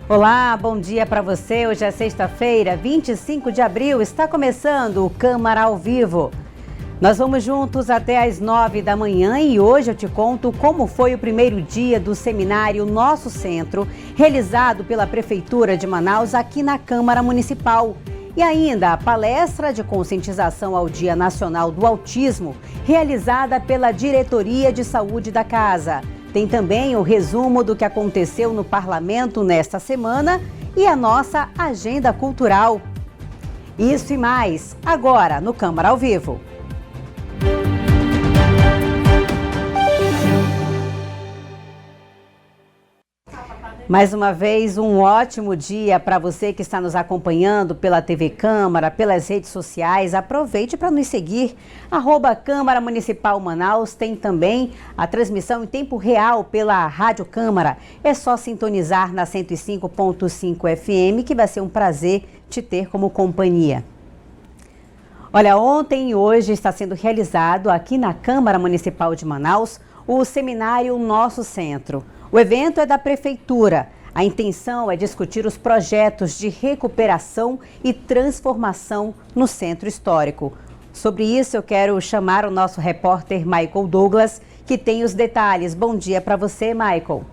Olá, bom dia para você. Hoje é sexta-feira, 25 de abril. Está começando o Câmara ao Vivo. Nós vamos juntos até às 9 da manhã e hoje eu te conto como foi o primeiro dia do seminário Nosso Centro, realizado pela Prefeitura de Manaus aqui na Câmara Municipal. E ainda a palestra de conscientização ao Dia Nacional do Autismo, realizada pela Diretoria de Saúde da Casa. Tem também o resumo do que aconteceu no Parlamento nesta semana e a nossa agenda cultural. Isso e mais, agora no Câmara ao Vivo. Mais uma vez, um ótimo dia para você que está nos acompanhando pela TV Câmara, pelas redes sociais. Aproveite para nos seguir, @Câmara Municipal Manaus. Tem também a transmissão em tempo real pela Rádio Câmara. É só sintonizar na 105.5 FM, que vai ser um prazer te ter como companhia. Olha, ontem e hoje está sendo realizado aqui na Câmara Municipal de Manaus o seminário Nosso Centro. O evento é da Prefeitura. A intenção é discutir os projetos de recuperação e transformação no Centro Histórico. Sobre isso, eu quero chamar o nosso repórter Michael Douglas, que tem os detalhes. Bom dia para você, Michael.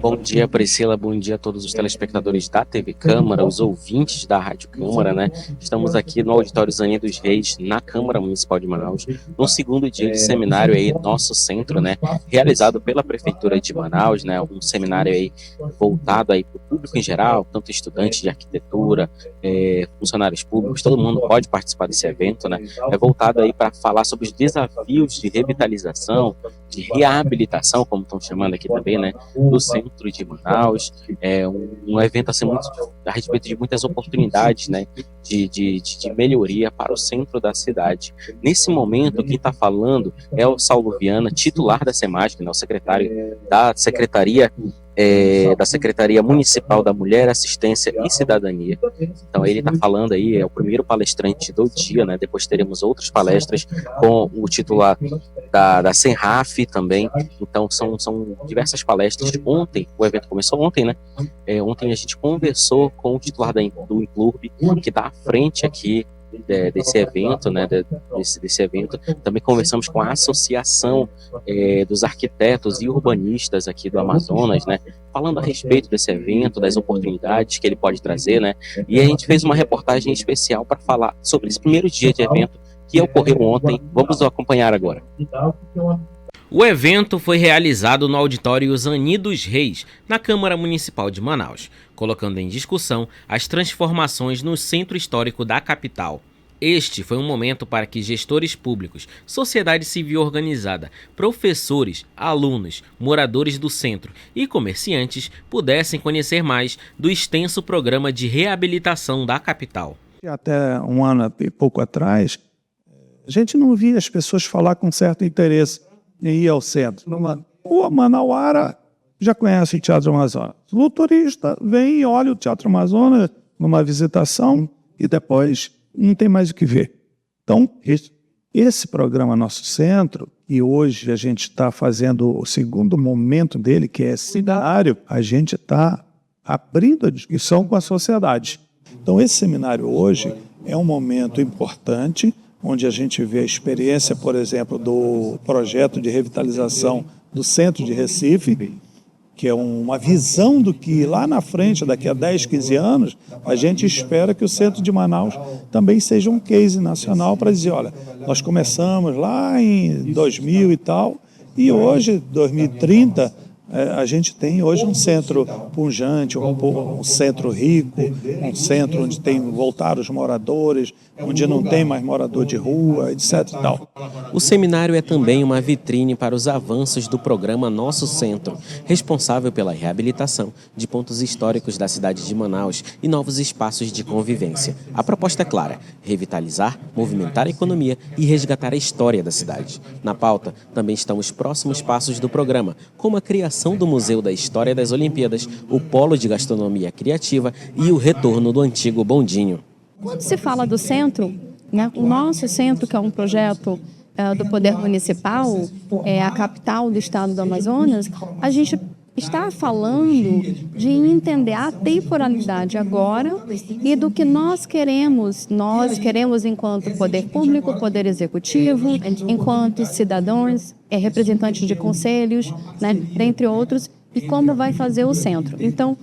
Bom dia, Priscila. Bom dia a todos os telespectadores da TV Câmara, os ouvintes da Rádio Câmara, né? Estamos aqui no Auditório Zaninha dos Reis, na Câmara Municipal de Manaus, no segundo dia de seminário aí, Nosso Centro, né? Realizado pela Prefeitura de Manaus, né? Um seminário aí voltado aí para o público em geral, tanto estudantes de arquitetura, funcionários públicos, todo mundo pode participar desse evento, né? É voltado aí para falar sobre os desafios de revitalização, de reabilitação, como estão chamando aqui também, né? Do centro de Manaus. É um evento assim, muito a respeito de muitas oportunidades, né, de melhoria para o centro da cidade. Nesse momento, quem está falando é o Saulo Viana, titular da SEMASC, né, o secretário da Secretaria Municipal da Mulher, Assistência e Cidadania. Então ele está falando aí, é o primeiro palestrante do dia, né? Depois teremos outras palestras com o titular da Senraf também. Então são diversas palestras. Ontem, o evento começou ontem, né? Ontem a gente conversou com o titular do Inclurb, que está à frente aqui desse evento, né, desse evento. Também conversamos com a Associação dos Arquitetos e Urbanistas aqui do Amazonas, né, falando a respeito desse evento, das oportunidades que ele pode trazer, né, e a gente fez uma reportagem especial para falar sobre esse primeiro dia de evento que ocorreu ontem. Vamos acompanhar agora. O evento foi realizado no Auditório Zaninha dos Reis, na Câmara Municipal de Manaus, colocando em discussão as transformações no centro histórico da capital. Este foi um momento para que gestores públicos, sociedade civil organizada, professores, alunos, moradores do centro e comerciantes pudessem conhecer mais do extenso programa de reabilitação da capital. Até um ano e pouco atrás, a gente não via as pessoas falar com certo interesse em ir ao centro. O manauara já conhece o Teatro Amazonas. O turista vem e olha o Teatro Amazonas numa visitação e depois não tem mais o que ver. Então, esse programa Nosso Centro, e hoje a gente está fazendo o segundo momento dele, que é seminário, a gente está abrindo a discussão com a sociedade. Então, esse seminário hoje é um momento importante, onde a gente vê a experiência, por exemplo, do projeto de revitalização do centro de Recife, que é uma visão do que lá na frente, daqui a 10, 15 anos, a gente espera que o centro de Manaus também seja um case nacional para dizer, olha, nós começamos lá em 2000 e tal, e hoje, 2030, a gente tem hoje um centro pujante, um centro rico, um centro onde voltaram os moradores, onde não tem mais morador de rua, etc. e tal. O seminário é também uma vitrine para os avanços do programa Nosso Centro, responsável pela reabilitação de pontos históricos da cidade de Manaus e novos espaços de convivência. A proposta é clara: revitalizar, movimentar a economia e resgatar a história da cidade. Na pauta também estão os próximos passos do programa, como a criação inauguração do Museu da História das Olimpíadas, o Polo de Gastronomia Criativa e o retorno do antigo bondinho. Quando se fala do centro, né, o nosso centro, que é um projeto do Poder Municipal, é a capital do estado do Amazonas, a gente está falando de entender a temporalidade agora e do que nós queremos enquanto poder público, poder executivo, enquanto cidadãos, representantes de conselhos, né, dentre outros, e como vai fazer o centro. Então,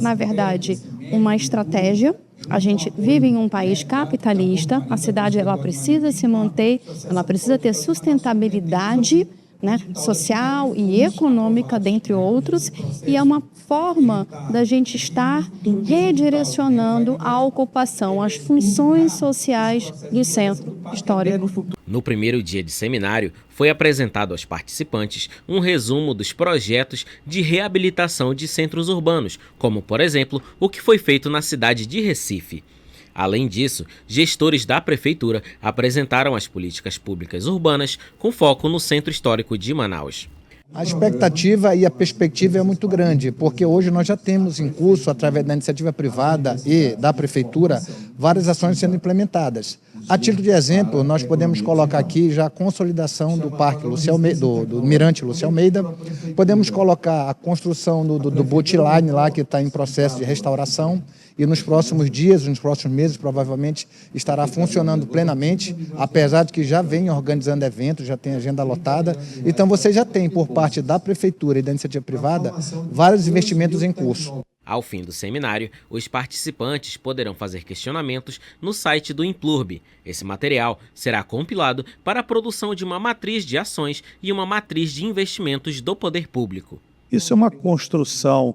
na verdade, uma estratégia. A gente vive em um país capitalista, a cidade ela precisa se manter, ela precisa ter sustentabilidade, né, social e econômica, dentre outros, e é uma forma da gente estar redirecionando a ocupação, as funções sociais do centro histórico. No primeiro dia de seminário, foi apresentado aos participantes um resumo dos projetos de reabilitação de centros urbanos, como, por exemplo, o que foi feito na cidade de Recife. Além disso, gestores da prefeitura apresentaram as políticas públicas urbanas com foco no Centro Histórico de Manaus. A expectativa e a perspectiva é muito grande, porque hoje nós já temos em curso, através da iniciativa privada e da prefeitura, várias ações sendo implementadas. A título de exemplo, nós podemos colocar aqui já a consolidação do Parque do Mirante Lúcio Almeida, podemos colocar a construção do Boatline lá, que está em processo de restauração, e nos próximos dias, nos próximos meses, provavelmente estará funcionando plenamente, apesar de que já vem organizando eventos, já tem agenda lotada. Então você já tem, por parte da prefeitura e da iniciativa privada, vários investimentos em curso. Ao fim do seminário, os participantes poderão fazer questionamentos no site do Implurb. Esse material será compilado para a produção de uma matriz de ações e uma matriz de investimentos do poder público. Isso é uma construção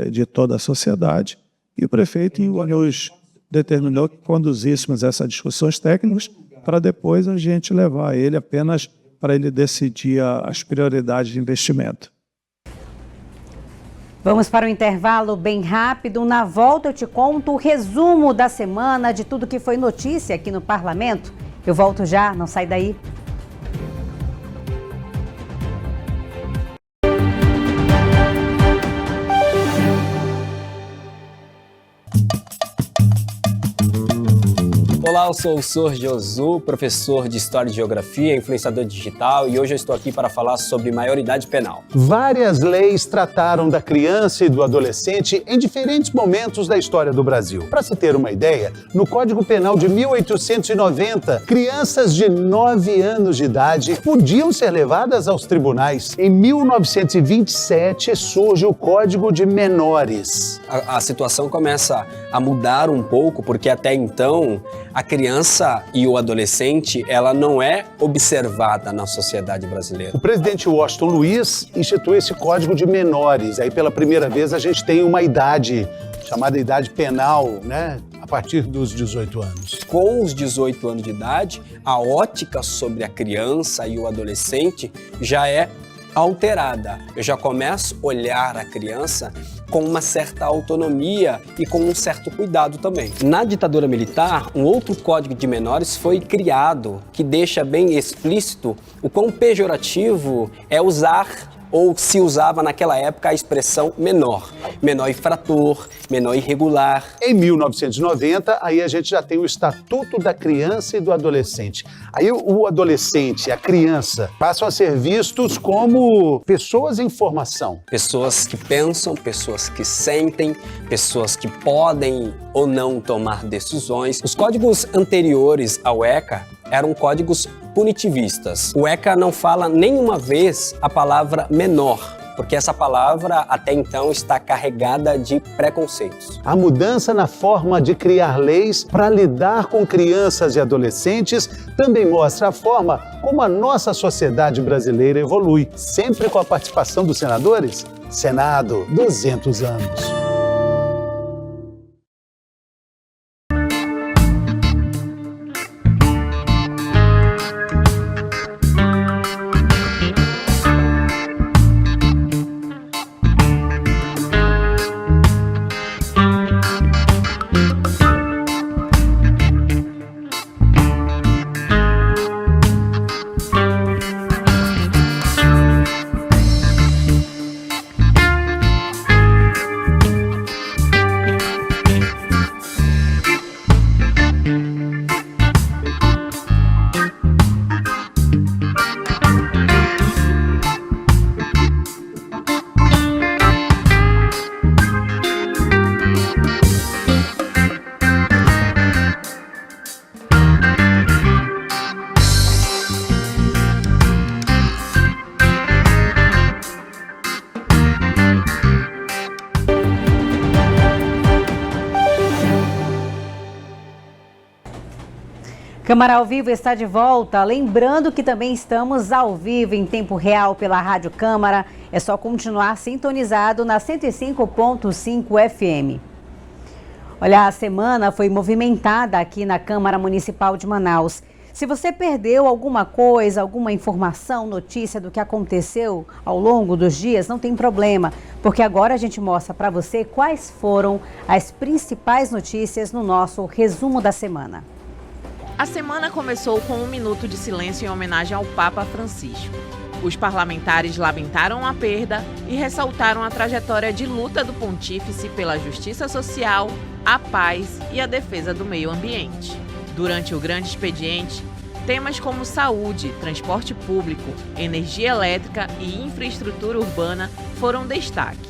de toda a sociedade. E o prefeito nos determinou que conduzíssemos essas discussões técnicas para depois a gente levar ele apenas para ele decidir as prioridades de investimento. Vamos para um intervalo bem rápido. Na volta eu te conto o resumo da semana de tudo que foi notícia aqui no Parlamento. Eu volto já, não sai daí. Olá, eu sou o Sor Josu, professor de História e Geografia, influenciador digital, e hoje eu estou aqui para falar sobre maioridade penal. Várias leis trataram da criança e do adolescente em diferentes momentos da história do Brasil. Para se ter uma ideia, no Código Penal de 1890, crianças de 9 anos de idade podiam ser levadas aos tribunais. Em 1927 surge o Código de Menores. A situação começa a mudar um pouco, porque até então a criança e o adolescente, ela não é observada na sociedade brasileira. O presidente Washington Luiz institui esse Código de Menores. Aí pela primeira vez a gente tem uma idade chamada idade penal, né? A partir dos 18 anos. Com os 18 anos de idade, a ótica sobre a criança e o adolescente já é alterada. Eu já começo a olhar a criança com uma certa autonomia e com um certo cuidado também. Na ditadura militar, um outro Código de Menores foi criado que deixa bem explícito o quão pejorativo é usar ou se usava naquela época a expressão menor. Menor infrator, menor irregular. Em 1990, aí a gente já tem o Estatuto da Criança e do Adolescente. Aí o adolescente e a criança passam a ser vistos como pessoas em formação. Pessoas que pensam, pessoas que sentem, pessoas que podem ou não tomar decisões. Os códigos anteriores ao ECA eram códigos punitivistas. O ECA não fala nenhuma vez a palavra menor, porque essa palavra até então está carregada de preconceitos. A mudança na forma de criar leis para lidar com crianças e adolescentes também mostra a forma como a nossa sociedade brasileira evolui, sempre com a participação dos senadores. Senado, 200 anos. Câmara ao Vivo está de volta. Lembrando que também estamos ao vivo em tempo real pela Rádio Câmara. É só continuar sintonizado na 105.5 FM. Olha, a semana foi movimentada aqui na Câmara Municipal de Manaus. Se você perdeu alguma coisa, alguma informação, notícia do que aconteceu ao longo dos dias, não tem problema, porque agora a gente mostra para você quais foram as principais notícias no nosso resumo da semana. A semana começou com 1 minuto de silêncio em homenagem ao Papa Francisco. Os parlamentares lamentaram a perda e ressaltaram a trajetória de luta do pontífice pela justiça social, a paz e a defesa do meio ambiente. Durante o grande expediente, temas como saúde, transporte público, energia elétrica e infraestrutura urbana foram destaque.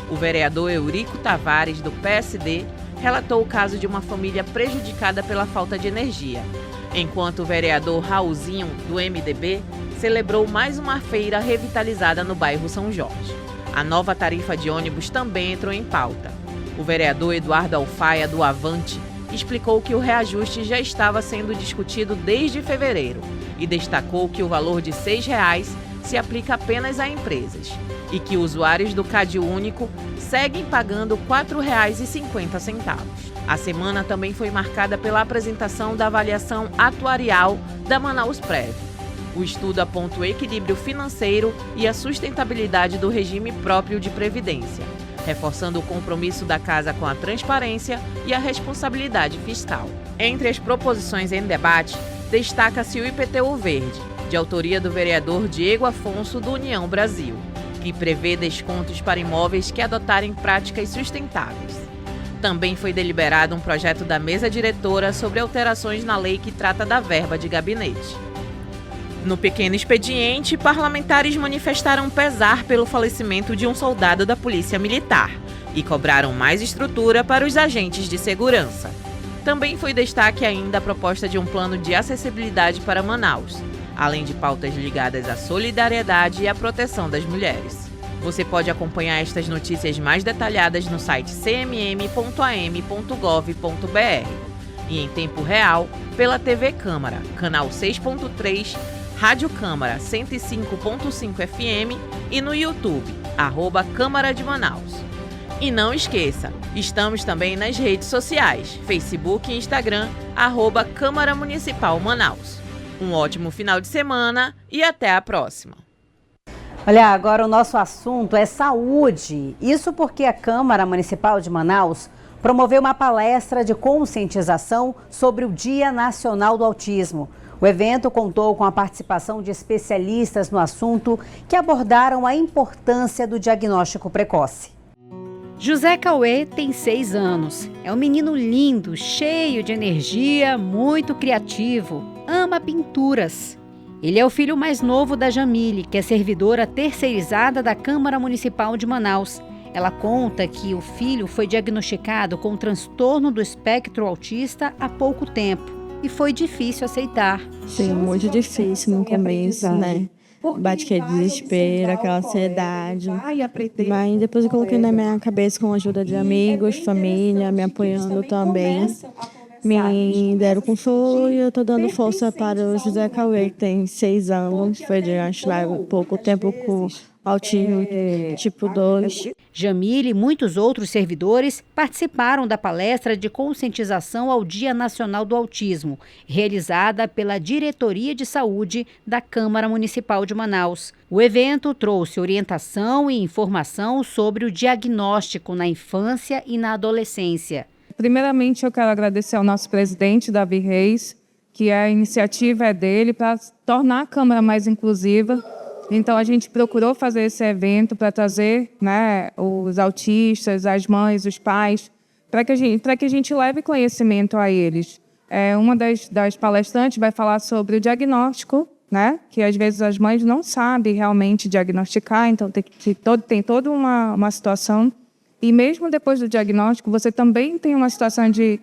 O vereador Eurico Tavares, do PSD, relatou o caso de uma família prejudicada pela falta de energia, enquanto o vereador Raulzinho, do MDB, celebrou mais uma feira revitalizada no bairro São Jorge. A nova tarifa de ônibus também entrou em pauta. O vereador Eduardo Alfaia, do Avante, explicou que o reajuste já estava sendo discutido desde fevereiro e destacou que o valor de R$ 6,00 se aplica apenas a empresas e que usuários do CadÚnico seguem pagando R$ 4,50. A semana também foi marcada pela apresentação da avaliação atuarial da Manausprev. O estudo aponta o equilíbrio financeiro e a sustentabilidade do regime próprio de previdência, reforçando o compromisso da Casa com a transparência e a responsabilidade fiscal. Entre as proposições em debate, destaca-se o IPTU Verde, de autoria do vereador Diego Afonso, do União Brasil, que prevê descontos para imóveis que adotarem práticas sustentáveis. Também foi deliberado um projeto da mesa diretora sobre alterações na lei que trata da verba de gabinete. No pequeno expediente, parlamentares manifestaram pesar pelo falecimento de um soldado da Polícia Militar e cobraram mais estrutura para os agentes de segurança. Também foi destaque ainda a proposta de um plano de acessibilidade para Manaus, além de pautas ligadas à solidariedade e à proteção das mulheres. Você pode acompanhar estas notícias mais detalhadas no site cmm.am.gov.br e em tempo real pela TV Câmara, canal 6.3, Rádio Câmara 105.5 FM e no YouTube, @Câmara de Manaus. E não esqueça, estamos também nas redes sociais, Facebook e Instagram, @Câmara Municipal Manaus. Um ótimo final de semana e até a próxima. Olha, agora o nosso assunto é saúde. Isso porque a Câmara Municipal de Manaus promoveu uma palestra de conscientização sobre o Dia Nacional do Autismo. O evento contou com a participação de especialistas no assunto que abordaram a importância do diagnóstico precoce. José Cauê tem 6 anos. É um menino lindo, cheio de energia, muito criativo. Ama pinturas. Ele é o filho mais novo da Jamile, que é servidora terceirizada da Câmara Municipal de Manaus. Ela conta que o filho foi diagnosticado com transtorno do espectro autista há pouco tempo e foi difícil aceitar. Sim, muito difícil no começo, né? Bate aquele desespero, aquela ansiedade. Mas depois eu coloquei na minha cabeça com a ajuda de amigos, família, me apoiando também. Me deram consolo e eu tô dando força para o José Cauê, que tem 6 anos, foi diagnosticado há pouco tempo com autismo tipo 2. Jamile e muitos outros servidores participaram da palestra de conscientização ao Dia Nacional do Autismo, realizada pela Diretoria de Saúde da Câmara Municipal de Manaus. O evento trouxe orientação e informação sobre o diagnóstico na infância e na adolescência. Primeiramente, eu quero agradecer ao nosso presidente, Davi Reis, que a iniciativa é dele para tornar a Câmara mais inclusiva. Então, a gente procurou fazer esse evento para trazer, né, os autistas, as mães, os pais, para que a gente leve conhecimento a eles. Uma das palestrantes vai falar sobre o diagnóstico, né, que às vezes as mães não sabem realmente diagnosticar, então tem toda uma situação. E mesmo depois do diagnóstico, você também tem uma situação de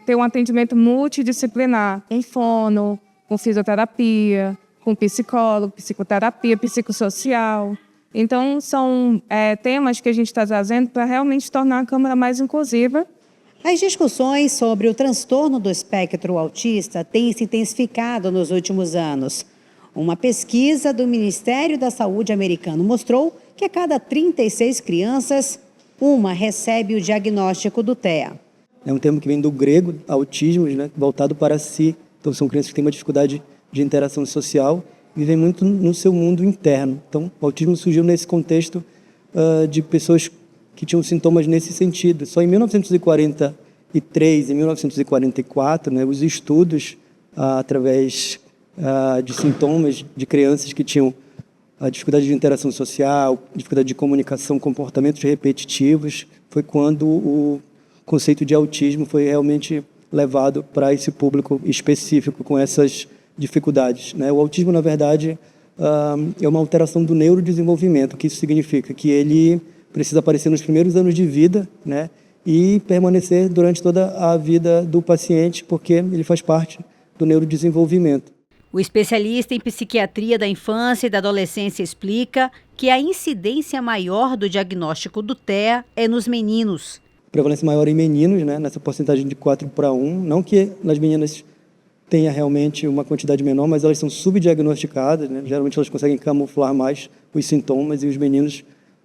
ter um atendimento multidisciplinar, em fono, com fisioterapia, com psicólogo, psicoterapia, psicossocial. Então, são temas que a gente está trazendo para realmente tornar a Câmara mais inclusiva. As discussões sobre o transtorno do espectro autista têm se intensificado nos últimos anos. Uma pesquisa do Ministério da Saúde americano mostrou que a cada 36 crianças, uma recebe o diagnóstico do TEA. É um termo que vem do grego, autismo, né, voltado para si. Então, são crianças que têm uma dificuldade de interação social e vivem muito no seu mundo interno. Então, o autismo surgiu nesse contexto de pessoas que tinham sintomas nesse sentido. Só em 1943 e 1944, né, os estudos através de sintomas de crianças que tinham a dificuldade de interação social, dificuldade de comunicação, comportamentos repetitivos, foi quando o conceito de autismo foi realmente levado para esse público específico com essas dificuldades, né? O autismo, na verdade, é uma alteração do neurodesenvolvimento. O que isso significa? Que ele precisa aparecer nos primeiros anos de vida, né? E permanecer durante toda a vida do paciente, porque ele faz parte do neurodesenvolvimento. O especialista em psiquiatria da infância e da adolescência explica que a incidência maior do diagnóstico do TEA é nos meninos. Prevalência maior em meninos, né, nessa porcentagem de 4:1. Não que nas meninas tenha realmente uma quantidade menor, mas elas são subdiagnosticadas, né? Geralmente elas conseguem camuflar mais os sintomas e os meninos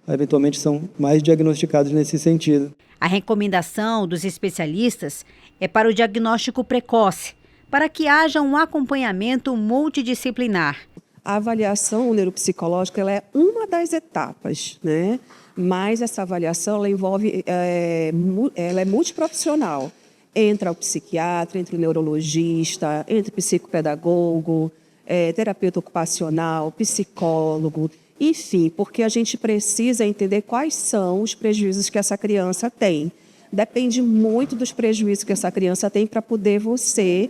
eventualmente são mais diagnosticados nesse sentido. A recomendação dos especialistas é para o diagnóstico precoce, para que haja um acompanhamento multidisciplinar. A avaliação neuropsicológica ela é uma das etapas, né? Mas essa avaliação ela envolve, ela é multiprofissional. Entra o psiquiatra, entra o neurologista, entra o psicopedagogo, terapeuta ocupacional, psicólogo, enfim, porque a gente precisa entender quais são os prejuízos que essa criança tem. Depende muito dos prejuízos que essa criança tem para poder você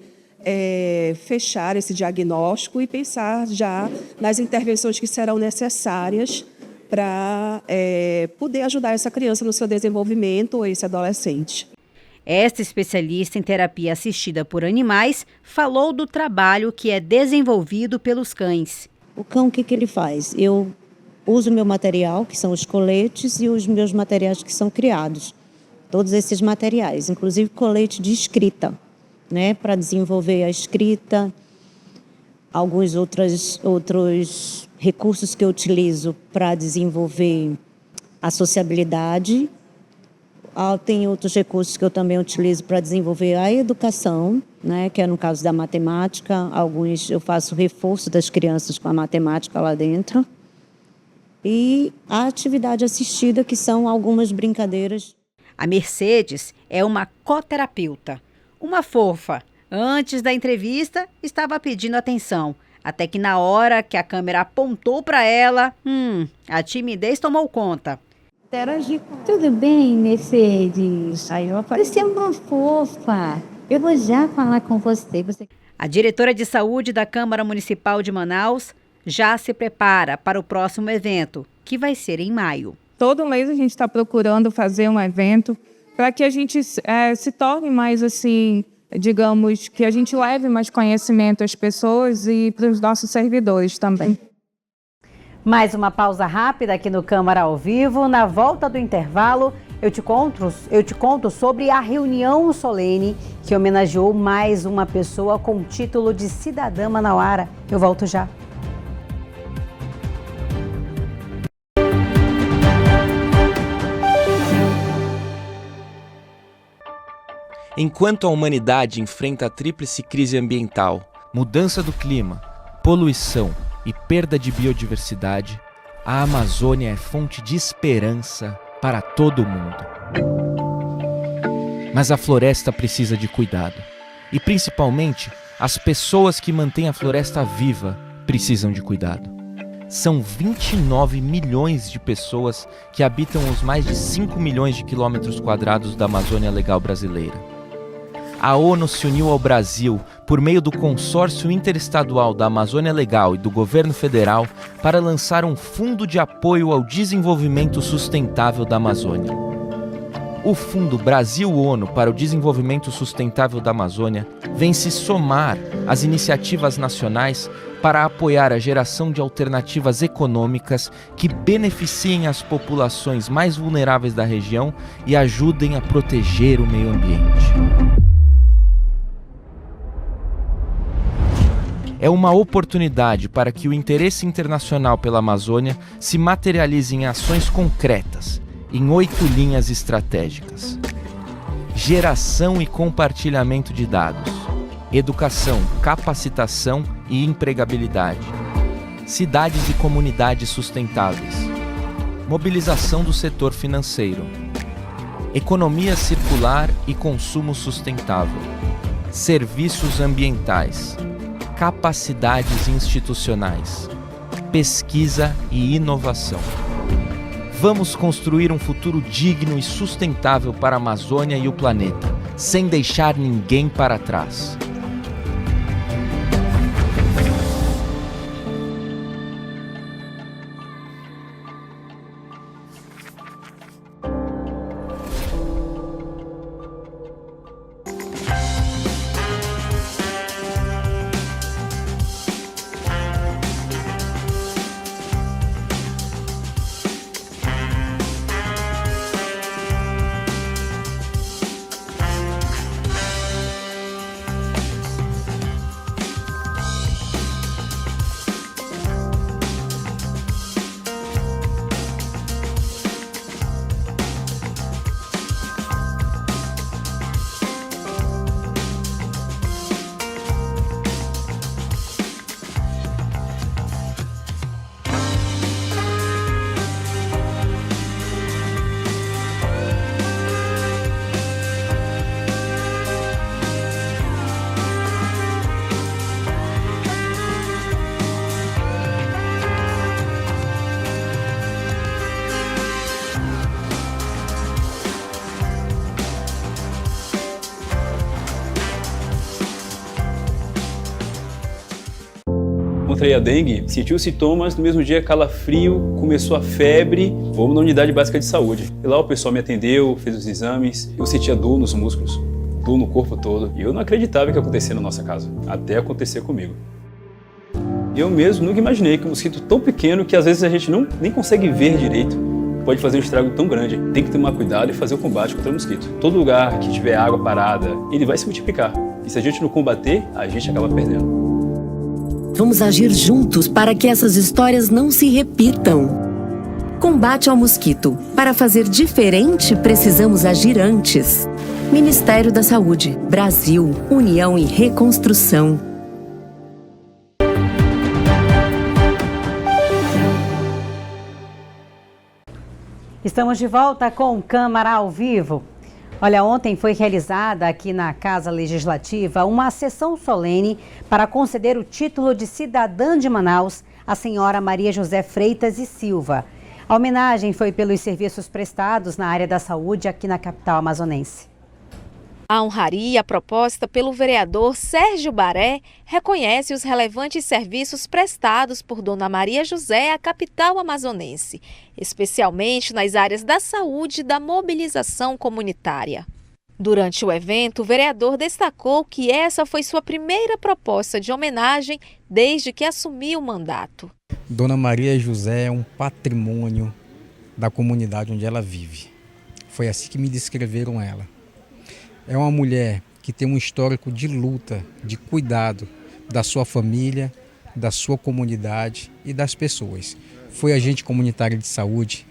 fechar esse diagnóstico e pensar já nas intervenções que serão necessárias para poder ajudar essa criança no seu desenvolvimento ou esse adolescente. Esta especialista em terapia assistida por animais falou do trabalho que é desenvolvido pelos cães. O cão, o que ele faz? Eu uso o meu material, que são os coletes, e os meus materiais que são criados. Todos esses materiais, inclusive colete de escrita, né, para desenvolver a escrita, alguns outros recursos que eu utilizo para desenvolver a sociabilidade. Tem outros recursos que eu também utilizo para desenvolver a educação, né, que é no caso da matemática. Alguns eu faço reforço das crianças com a matemática lá dentro. E a atividade assistida, que são algumas brincadeiras. A Mercedes é uma coterapeuta. Uma fofa. Antes da entrevista, estava pedindo atenção. Até que na hora que a câmera apontou para ela, a timidez tomou conta. Tudo bem, Mercedes? Você é uma fofa. Eu vou já falar com você. A diretora de saúde da Câmara Municipal de Manaus já se prepara para o próximo evento, que vai ser em maio. Todo mês a gente está procurando fazer um evento para que a gente se torne mais assim, digamos, que a gente leve mais conhecimento às pessoas e para os nossos servidores também. Mais uma pausa rápida aqui no Câmara ao Vivo. Na volta do intervalo, eu te conto sobre a reunião solene que homenageou mais uma pessoa com o título de cidadã manauara. Eu volto já. Enquanto a humanidade enfrenta a tríplice crise ambiental, mudança do clima, poluição e perda de biodiversidade, a Amazônia é fonte de esperança para todo mundo. Mas a floresta precisa de cuidado. E principalmente, as pessoas que mantêm a floresta viva precisam de cuidado. São 29 milhões de pessoas que habitam os mais de 5 milhões de quilômetros quadrados da Amazônia Legal brasileira. A ONU se uniu ao Brasil por meio do Consórcio Interestadual da Amazônia Legal e do Governo Federal para lançar um fundo de apoio ao desenvolvimento sustentável da Amazônia. O Fundo Brasil-ONU para o Desenvolvimento Sustentável da Amazônia vem se somar às iniciativas nacionais para apoiar a geração de alternativas econômicas que beneficiem as populações mais vulneráveis da região e ajudem a proteger o meio ambiente. É uma oportunidade para que o interesse internacional pela Amazônia se materialize em ações concretas, em 8 linhas estratégicas. Geração e compartilhamento de dados, educação, capacitação e empregabilidade, cidades e comunidades sustentáveis, mobilização do setor financeiro, economia circular e consumo sustentável, serviços ambientais, capacidades institucionais, pesquisa e inovação. Vamos construir um futuro digno e sustentável para a Amazônia e o planeta, sem deixar ninguém para trás. Contraí a dengue, senti os sintomas, no mesmo dia calafrio, começou a febre, vamos na unidade básica de saúde. E lá o pessoal me atendeu, fez os exames, eu sentia dor nos músculos, dor no corpo todo. E eu não acreditava que ia acontecer na nossa casa, até acontecer comigo. Eu mesmo nunca imaginei que um mosquito tão pequeno que às vezes a gente nem consegue ver direito pode fazer um estrago tão grande. Tem que tomar cuidado e fazer o combate contra o mosquito. Todo lugar que tiver água parada, ele vai se multiplicar. E se a gente não combater, a gente acaba perdendo. Vamos agir juntos para que essas histórias não se repitam. Combate ao mosquito. Para fazer diferente, precisamos agir antes. Ministério da Saúde. Brasil. União e Reconstrução. Estamos de volta com Câmara ao Vivo. Olha, ontem foi realizada aqui na Casa Legislativa uma sessão solene para conceder o título de cidadã de Manaus à senhora Maria José Freitas e Silva. A homenagem foi pelos serviços prestados na área da saúde aqui na capital amazonense. A honraria proposta pelo vereador Sérgio Baré reconhece os relevantes serviços prestados por Dona Maria José à capital amazonense, especialmente nas áreas da saúde e da mobilização comunitária. Durante o evento, o vereador destacou que essa foi sua primeira proposta de homenagem desde que assumiu o mandato. Dona Maria José é um patrimônio da comunidade onde ela vive. Foi assim que me descreveram ela. É uma mulher que tem um histórico de luta, de cuidado da sua família, da sua comunidade e das pessoas. Foi agente comunitária de saúde,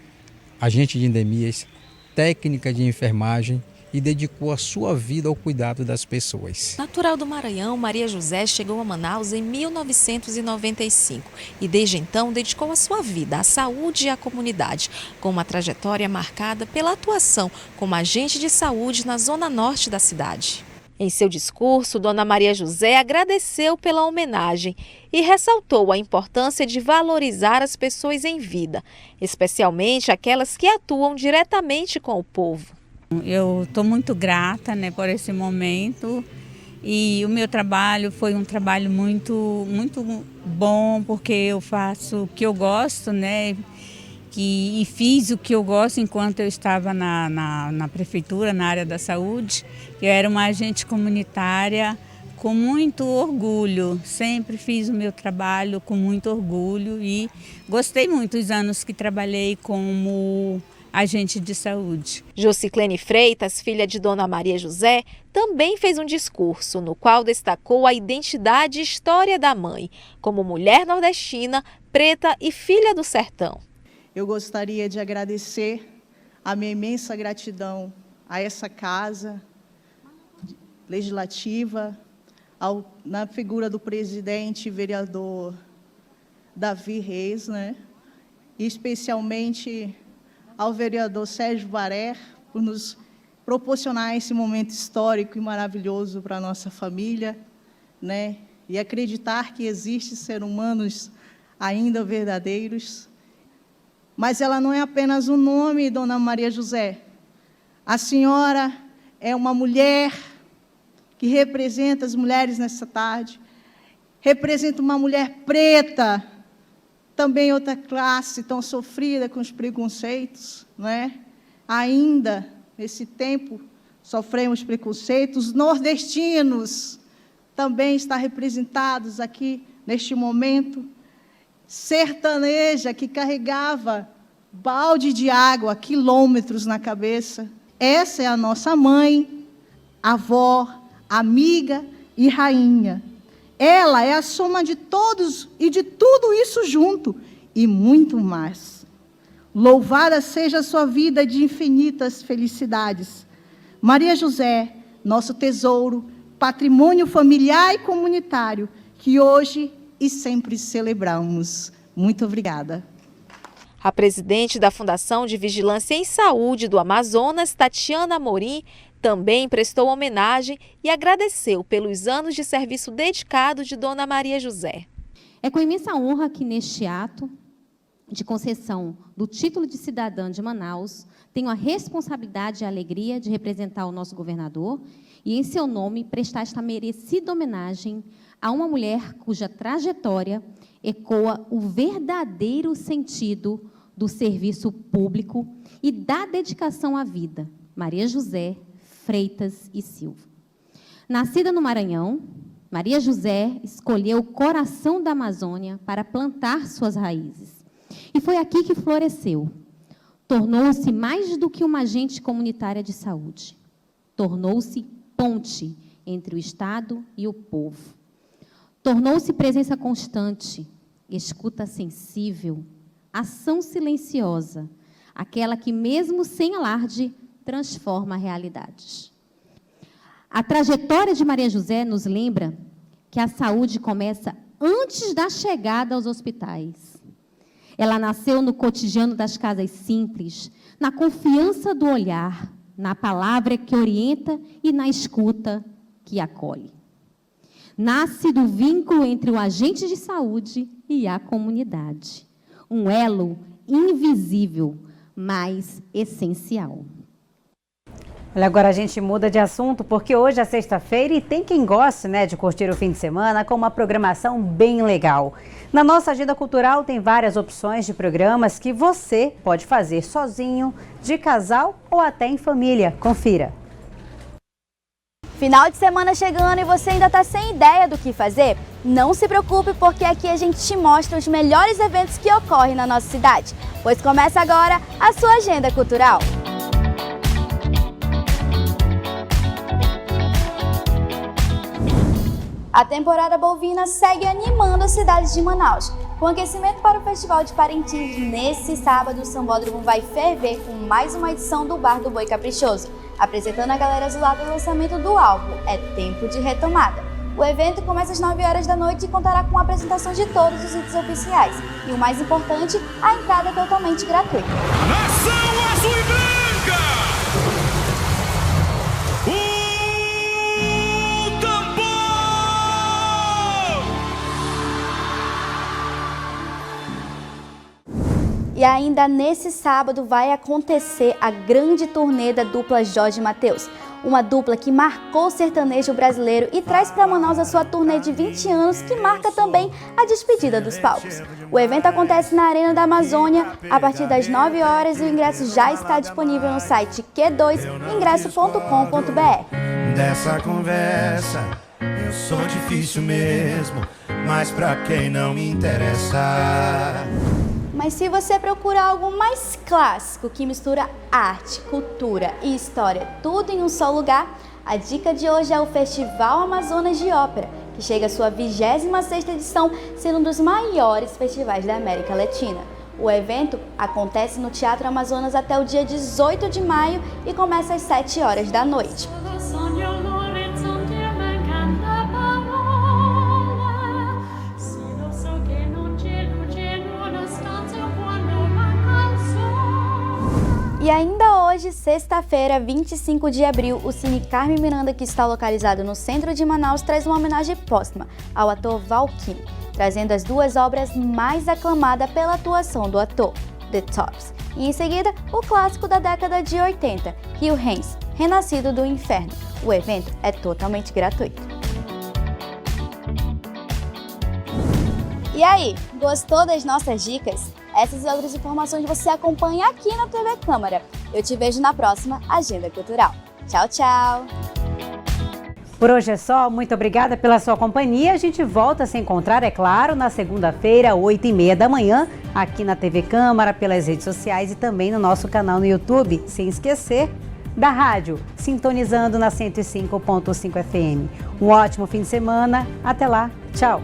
agente de endemias, técnica de enfermagem e dedicou a sua vida ao cuidado das pessoas. Natural do Maranhão, Maria José chegou a Manaus em 1995 e desde então dedicou a sua vida à saúde e à comunidade, com uma trajetória marcada pela atuação como agente de saúde na zona norte da cidade. Em seu discurso, Dona Maria José agradeceu pela homenagem e ressaltou a importância de valorizar as pessoas em vida, especialmente aquelas que atuam diretamente com o povo. Eu estou muito grata, por esse momento, e o meu trabalho foi um trabalho muito bom, porque eu faço o que eu gosto, e fiz o que eu gosto enquanto eu estava na prefeitura, na área da saúde. Eu era uma agente comunitária com muito orgulho. Sempre fiz o meu trabalho com muito orgulho e gostei muito dos anos que trabalhei como agente de saúde. Jociclene Freitas, filha de Dona Maria José, também fez um discurso no qual destacou a identidade e história da mãe, como mulher nordestina, preta e filha do sertão. Eu gostaria de agradecer a minha imensa gratidão a essa casa legislativa, na figura do presidente e vereador Davi Reis, e especialmente ao vereador Sérgio Varé, por nos proporcionar esse momento histórico e maravilhoso para a nossa família, e acreditar que existem seres humanos ainda verdadeiros. Mas ela não é apenas um nome, Dona Maria José. A senhora é uma mulher que representa as mulheres nessa tarde, representa uma mulher preta, também outra classe tão sofrida com os preconceitos, Ainda, nesse tempo, sofremos preconceitos. Nordestinos também estão representados aqui, neste momento. Sertaneja, que carregava balde de água, quilômetros na cabeça. Essa é a nossa mãe, avó, amiga e rainha. Ela é a soma de todos e de tudo isso junto, e muito mais. Louvada seja a sua vida de infinitas felicidades. Maria José, nosso tesouro, patrimônio familiar e comunitário, que hoje e sempre celebramos. Muito obrigada. A presidente da Fundação de Vigilância em Saúde do Amazonas, Tatiana Amorim, também prestou homenagem e agradeceu pelos anos de serviço dedicado de Dona Maria José. É com imensa honra que, neste ato de concessão do título de cidadã de Manaus, tenho a responsabilidade e a alegria de representar o nosso governador e, em seu nome, prestar esta merecida homenagem a uma mulher cuja trajetória ecoa o verdadeiro sentido do serviço público e da dedicação à vida, Maria José Freitas e Silva. Nascida no Maranhão, Maria José escolheu o coração da Amazônia para plantar suas raízes. E foi aqui que floresceu. Tornou-se mais do que uma agente comunitária de saúde. Tornou-se ponte entre o Estado e o povo. Tornou-se presença constante, escuta sensível, ação silenciosa, aquela que, mesmo sem alarde, transforma realidades. A trajetória de Maria José nos lembra que a saúde começa antes da chegada aos hospitais. Ela nasceu no cotidiano das casas simples, na confiança do olhar, na palavra que orienta e na escuta que acolhe. Nasce do vínculo entre o agente de saúde e a comunidade. Um elo invisível, mas essencial. Olha, agora a gente muda de assunto, porque hoje é sexta-feira e tem quem goste, de curtir o fim de semana com uma programação bem legal. Na nossa agenda cultural tem várias opções de programas que você pode fazer sozinho, de casal ou até em família. Confira. Final de semana chegando e você ainda está sem ideia do que fazer? Não se preocupe, porque aqui a gente te mostra os melhores eventos que ocorrem na nossa cidade. Pois começa agora a sua agenda cultural. A temporada bovina segue animando as cidades de Manaus. Com aquecimento para o Festival de Parintins, nesse sábado o Sambódromo vai ferver com mais uma edição do Bar do Boi Caprichoso, apresentando a galera azulada o lançamento do álbum É Tempo de Retomada. O evento começa às 9 horas da noite e contará com a apresentação de todos os hits oficiais. E o mais importante, a entrada é totalmente gratuita. Nação Azul e Branca! E ainda nesse sábado vai acontecer a grande turnê da dupla Jorge Mateus. Uma dupla que marcou o sertanejo brasileiro e traz para Manaus a sua turnê de 20 anos, que marca também a despedida dos palcos. O evento acontece na Arena da Amazônia a partir das 9 horas e o ingresso já está disponível no site q2ingresso.com.br. Dessa conversa Eu sou difícil mesmo, mas pra quem não me interessa. Mas se você procura algo mais clássico, que mistura arte, cultura e história, tudo em um só lugar, a dica de hoje é o Festival Amazonas de Ópera, que chega à sua 26ª edição, sendo um dos maiores festivais da América Latina. O evento acontece no Teatro Amazonas até o dia 18 de maio e começa às 7 horas da noite. E ainda hoje, sexta-feira, 25 de abril, o Cine Carmen Miranda, que está localizado no centro de Manaus, traz uma homenagem póstuma ao ator Valquim, trazendo as duas obras mais aclamadas pela atuação do ator, The Tops. E em seguida, o clássico da década de 80, Rio Reis, Renascido do Inferno. O evento é totalmente gratuito. E aí, gostou das nossas dicas? Essas e outras informações você acompanha aqui na TV Câmara. Eu te vejo na próxima Agenda Cultural. Tchau, tchau! Por hoje é só, muito obrigada pela sua companhia. A gente volta a se encontrar, é claro, na segunda-feira, 8h30 da manhã, aqui na TV Câmara, pelas redes sociais e também no nosso canal no YouTube. Sem esquecer da rádio, sintonizando na 105.5 FM. Um ótimo fim de semana. Até lá. Tchau!